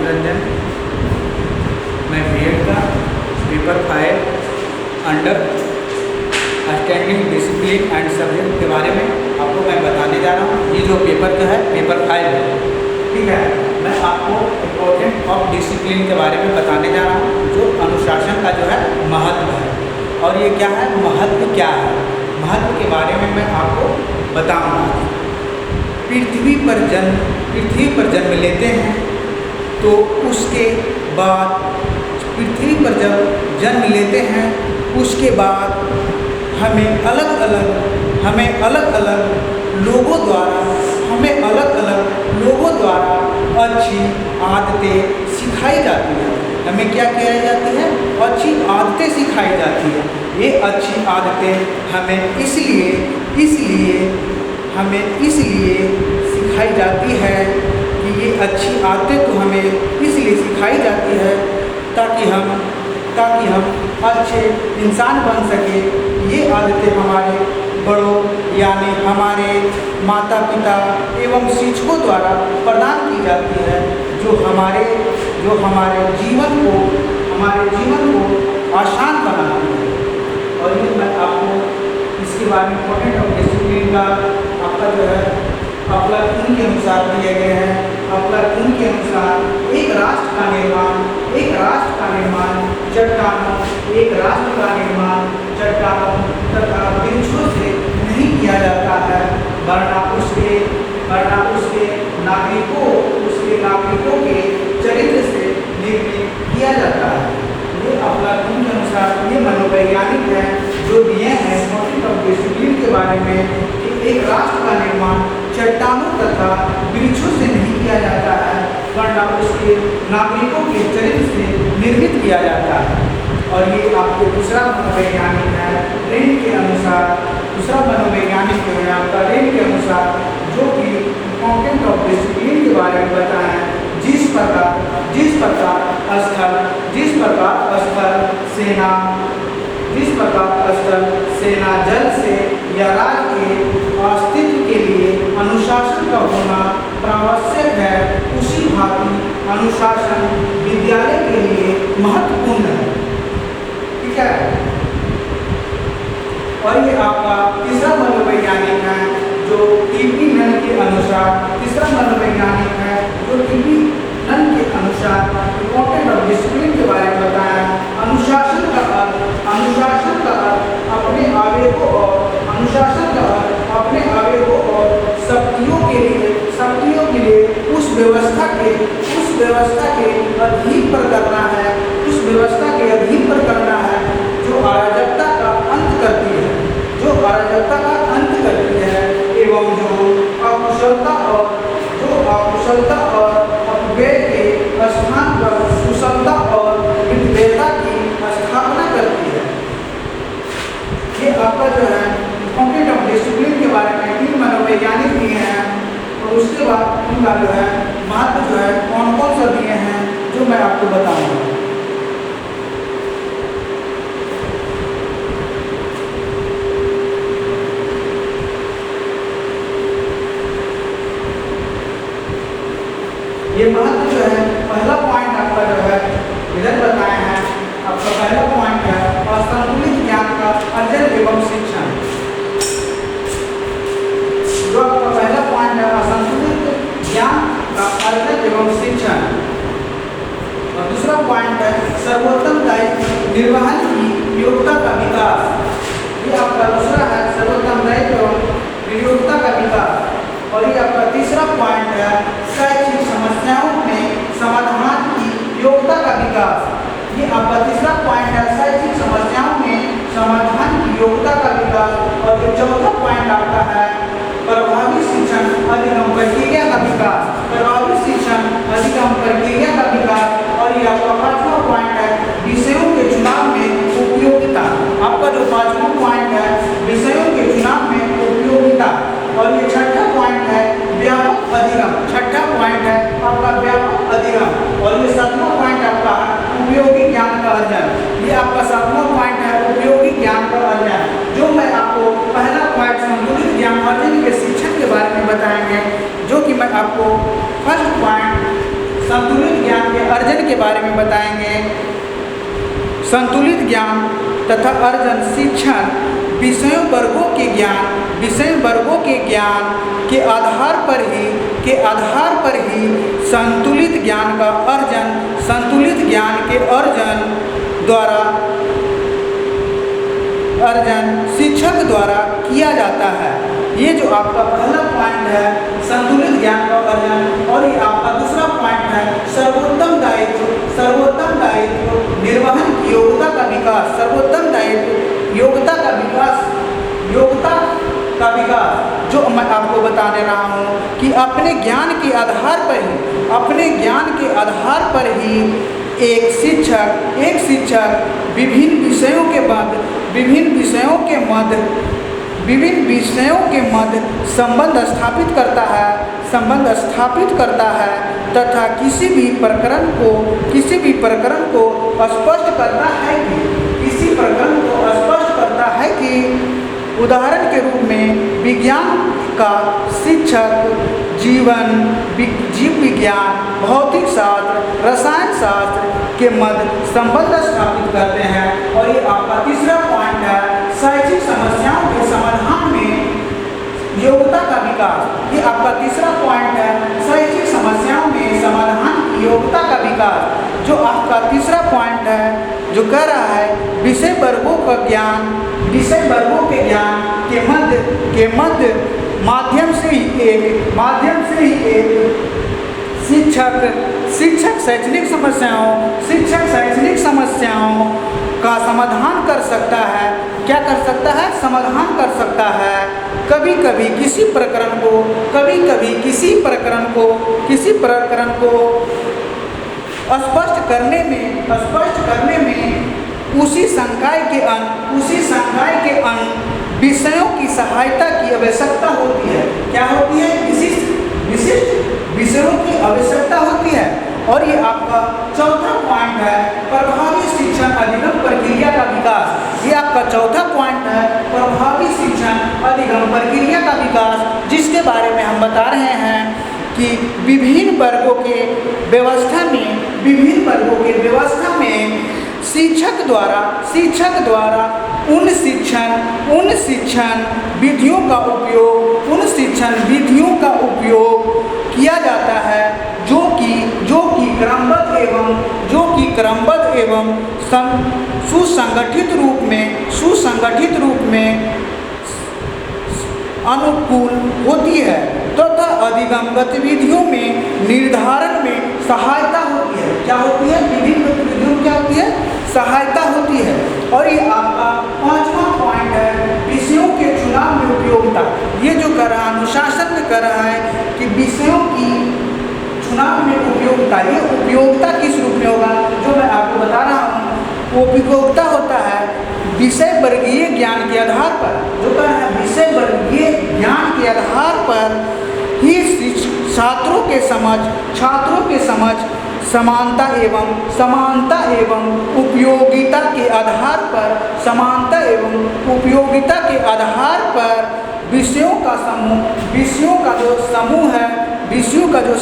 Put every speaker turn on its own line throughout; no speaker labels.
आनंद रंजन। मैं बीएड का paper 5 under standing discipline and subject के बारे में आपको मैं बताने जा रहा हूँ। ये जो पेपर जो है पेपर 5 है, ठीक है। मैं आपको इम्पोर्टेंट ऑफ डिसिप्लिन के बारे में बताने जा रहा हूँ, जो अनुशासन का जो है महत्व है। और ये क्या है, महत्व क्या है, महत्व के बारे में मैं आपको बताऊँगा। पृथ्वी पर जन्म लेते हैं तो उसके बाद पृथ्वी पर जब जन्म लेते हैं उसके बाद हमें अलग अलग लोगों द्वारा अच्छी आदतें सिखाई जाती हैं। हमें क्या किया जाती है, अच्छी आदतें सिखाई जाती है। ये अच्छी आदतें हमें इसलिए सिखाई जाती है कि ये अच्छी आदतें तो हमें इसलिए सिखाई जाती है ताकि हम अच्छे इंसान बन सके। ये आदतें हमारे बड़ों यानी हमारे माता पिता एवं शिक्षकों द्वारा प्रदान की जाती है, जो हमारे जीवन को आसान बनाती है। और ये मैं आपको इसके बारे में इम्पोर्टेंट ऑफ डिसिप्लिन का आपका जो है अप्लाटून के अनुसार दिए गए हैं। अप्लाटून के अनुसार एक राष्ट्र का निर्माण चट्टानों तथा वृक्षों से नहीं किया जाता है, वरना उसके नागरिकों के चरित्र से निर्मित किया जाता है। ये अप्लाटून के अनुसार ये मनोवैज्ञानिक है जो दिए हैं इम्पोर्टेंट ऑफ डिसिप्लिन के बारे में कि एक राष्ट्र का निर्माण चट्टानों तथा वृक्षों से नहीं किया जाता है, वरना उसके नागरिकों के चरित्र से निर्मित किया जाता है। और ये आपको दूसरा मनोवैज्ञानिक है रेन के अनुसार, रेन के अनुसार जो कि इम्पोर्टेंट ऑफ डिसिप्लिन के बारे में बताया है। जिस प्रकार स्थल सेना जल से या राज्य के अस्तित्व के लिए अनुशासन का होना आवश्यक है, उसी भांति अनुशासन विद्यालय के लिए महत्वपूर्ण है, ठीक है। और ये आपका तीसरा मनोवैज्ञानिक है जो टीपी नन के अनुसार इम्पोर्टेंट ऑफ डिसिप्लिन के बारे में बताया। अनुशासन का अर्थ अपने आवेगों और शक्तियों के लिए उस व्यवस्था के अधीन पर करना है जो अराजकता का अंत करती है एवं जो अकुशलता और अपव्यय के स्थान पर कुशलता और विद्वता की स्थापना करती है। ये आपका जो है इम्पोर्टेंट ऑफ डिसिप्लिन के बारे में 3 मनोवैज्ञानिक दिए हैं। और उसके बाद उनका जो है महत्व जो है कौन सा दिए हैं जो मैं आपको बताऊंगा। ये महत्व जो है पहला पॉइंट आपका जो है इधर बताया है। आपका पहला पॉइंट है असंतुलित ज्ञान का अर्जन एवं शिक्षण। जो आपका पहला पॉइंट है असंतुलित ज्ञान का अर्जन एवं शिक्षण। और दूसरा पॉइंट है सर्वोत्तम दायित्व निर्वहन की योग्यता का विकास। ये आपका दूसरा है सर्वोत्तम दायित्व एवं योग्यता का विकास। और ये आपका तीसरा पॉइंट है शैक्षिक समस्याओं में समाधान की योग्यता का विकास। ये आपका तीसरा पॉइंट है शैक्षिक समस्याओं में समाधान की योग्यता का विकास। और ये चौथा पॉइंट आपका है प्रभावी शिक्षण अधिगम प्रक्रिया का विकास। और ये आपका पांचवा पॉइंट है विषयों के चुनाव में उपयोगिता। आपका जो पांचवा पॉइंट है विषयों के चुनाव में उपयोगिता। और ये छठा पॉइंट है व्यापक अधिगम। छठा अर्जन के बारे में बताएंगे। संतुलित ज्ञान तथा अर्जन शिक्षण विषयों वर्गों के ज्ञान के आधार पर ही संतुलित ज्ञान का अर्जन, संतुलित ज्ञान के अर्जन शिक्षक द्वारा किया जाता है। ये जो आपका पहला पॉइंट है संतुलित ज्ञान का अर्जन, और ये आपका दूसरा पॉइंट है सर्वोत्तम दायित्व निर्वहन की योग्यता का विकास, सर्वोत्तम दायित्व योग्यता का विकास, जो मैं आपको बताने रहा हूँ कि अपने ज्ञान के आधार पर ही एक शिक्षक विभिन्न विषयों के मध्य संबंध स्थापित करता है तथा किसी भी प्रकरण को स्पष्ट करता है कि उदाहरण के रूप में विज्ञान का शिक्षक जीव विज्ञान, भौतिक शास्त्र, रसायन शास्त्र के मध्य संबंध स्थापित करते हैं। और ये आपका तीसरा पॉइंट है शैक्षिक समस्याओं के समाधान में योग्यता का विकास। ये आपका तीसरा पॉइंट है शैक्षिक समस्याओं में समाधान की योग्यता का विकास। जो आपका तीसरा पॉइंट है जो कह रहा है विषय वर्गों के ज्ञान के मध्य माध्यम से ही एक शिक्षक शैक्षणिक समस्याओं का समाधान कर सकता है। क्या कर सकता है? समाधान कर सकता है। कभी कभी किसी प्रकरण को स्पष्ट करने में उसी संकाय के अन्य विषयों की सहायता की आवश्यकता होती है। क्या होती है? विशिष्ट विषयों की आवश्यकता होती है। और ये आपका चौथा पॉइंट है प्रभावी शिक्षण अधिगम प्रक्रिया का विकास। ये आपका चौथा पॉइंट है प्रभावी शिक्षण अधिगम प्रक्रिया का विकास, जिसके बारे में हम बता रहे हैं कि विभिन्न वर्गों के व्यवस्था में शिक्षक द्वारा उन शिक्षण विधियों का उपयोग किया जाता है जो कि क्रमबद्ध एवं सुसंगठित रूप में अनुकूल होती है तथा अधिगम गतिविधियों में निर्धारण में सहायता होती है। क्या होती है? विभिन्न गतिविधियों क्या होती है? सहायता होती है। और ये आपका पांचवा पॉइंट है विषयों के चुनाव में उपयोगिता। ये जो कर रहा है अनुशासन में कर रहा है कि विषयों की चुनाव में उपयोगिता। ये उपयोगिता किस रूप में होगा जो मैं आपको बता रहा हूँ। उपयोगिता होता है विषय वर्गीय ज्ञान के आधार पर, जो कह रहा है विषय वर्गीय ज्ञान के आधार पर ही छात्रों के समझ समानता एवं उपयोगिता के आधार पर विषयों का जो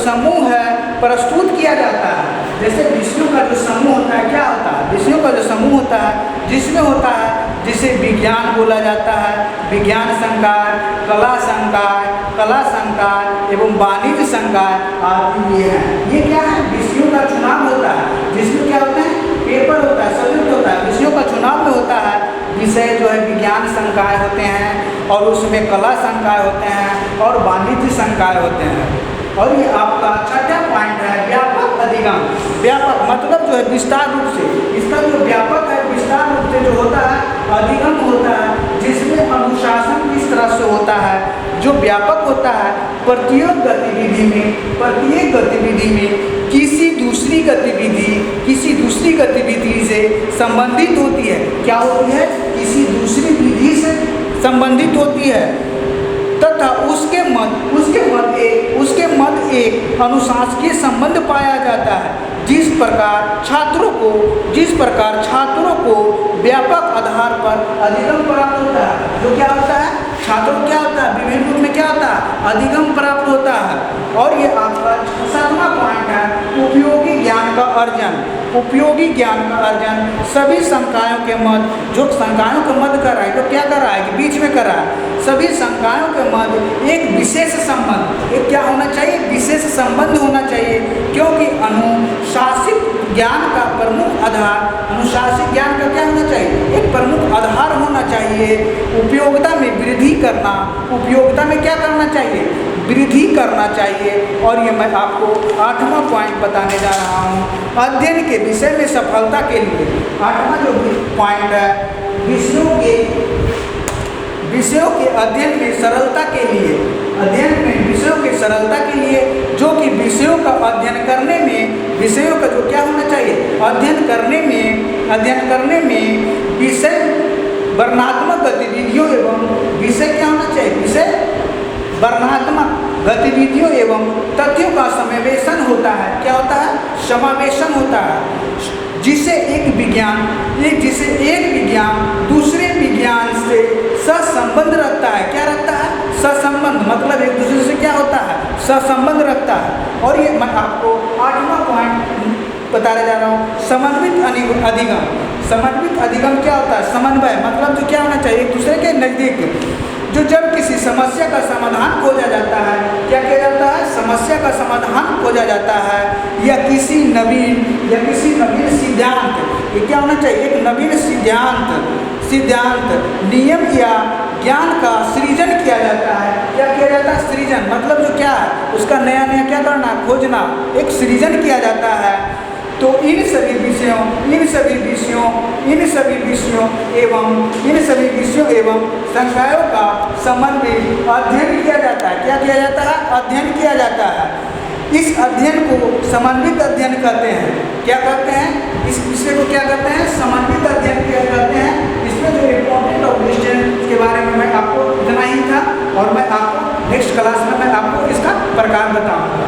समूह है प्रस्तुत किया जाता है। जैसे विषयों का जो समूह होता है क्या होता है? विषयों का जो समूह होता है जिसमें होता है जिसे विज्ञान बोला जाता है, विज्ञान संकाय, कला संकाय एवं वाणिज्य संकाय आदि ये हैं। ये क्या है? विषयों का चुनाव होता है जिसमें क्या होता है? पेपर होता है, सब्जेक्ट होता है। विषयों का चुनाव में होता है विषय जो है विज्ञान संकाय होते हैं और उसमें कला संकाय होते हैं और वाणिज्य संकाय होते हैं। और ये आपका छठा पॉइंट है व्यापक अधिगम। व्यापक मतलब जो है विस्तार रूप से, इसका जो व्यापक है विस्तार रूप से जो होता है अधिगम होता है, जिसमें अनुशासन किस तरह से होता है। जो व्यापक होता है प्रत्येक गतिविधि में किसी दूसरी गतिविधि से संबंधित होती है। क्या होती है? किसी दूसरी विधि से संबंधित होती है तथा उसके मध्य एक अनुशासकीय संबंध पाया जाता है। जिस प्रकार छात्रों को व्यापक आधार पर अधिगम प्राप्त होता है। जो क्या होता है? छात्रों को क्या होता है? विभिन्न रूप में क्या होता है? अधिगम प्राप्त होता है। और ये आपका सातवां पॉइंट है उपयोगी ज्ञान का अर्जन, उपयोगी ज्ञान का अर्जन, सभी संकायों के मध्य, जो संकायों का मध्य कर रहा है तो क्या कर रहा है कि बीच में कर रहा है, सभी संकायों के मध्य एक विशेष संबंध, एक क्या होना चाहिए, विशेष संबंध होना चाहिए, क्योंकि अनुशासित ज्ञान का प्रमुख आधार, अनुशासित ज्ञान का क्या होना चाहिए, एक प्रमुख आधार होना चाहिए, उपयोगिता में वृद्धि करना, उपयोगिता में क्या करना चाहिए, वृद्धि करना चाहिए। और ये मैं आपको 8वां पॉइंट बताने जा रहा हूँ, अध्ययन के विषय में सफलता के लिए। 8वां जो पॉइंट है, विषयों के अध्ययन में सरलता के लिए, अध्ययन में विषयों की सरलता के लिए, जो कि विषयों का अध्ययन करने में, विषयों का जो क्या होना चाहिए, अध्ययन करने में विषय वर्णनात्मक गतिविधियों एवं विषय क्या होना चाहिए, विषय वर्णनात्मक गतिविधियों एवं तथ्यों का समावेशन होता है। क्या होता है, समावेशन होता है, जिसे एक विज्ञान दूसरे विज्ञान से सहसंबंध रखता है। क्या रखता है, सहसंबंध, मतलब एक दूसरे से क्या होता है, सहसंबंध रखता है। और ये मैं आपको 8वां पॉइंट बताने जा रहा हूँ, समन्वित अधिगम। समन्वित अधिगम क्या होता है, समन्वय, मतलब जो क्या होना चाहिए, एक दूसरे के नज़दीक, जो जब किसी समस्या का समाधान खोजा जाता है, क्या किया जाता है, समस्या का समाधान खोजा जाता है, या किसी नवीन सिद्धांत, ये क्या होना चाहिए, एक नवीन सिद्धांत नियम या ज्ञान का सृजन किया जाता है। क्या किया जाता है, सृजन, मतलब जो क्या है, उसका नया क्या करना, खोजना, एक सृजन किया जाता है। तो इन सभी विषयों एवं संकायों का समन्वय अध्ययन किया जाता है। क्या किया जाता है, अध्ययन किया जाता है। इस अध्ययन को समन्वित अध्ययन कहते हैं। क्या कहते हैं, इस विषय को क्या कहते हैं, समन्वित अध्ययन क्या कहते हैं। इसमें जो इम्पोर्टेंट ऑफ डिस्टेंस के बारे में मैं आपको इतना ही था, और मैं आपको नेक्स्ट क्लास में मैं आपको इसका प्रकार बताऊंगा।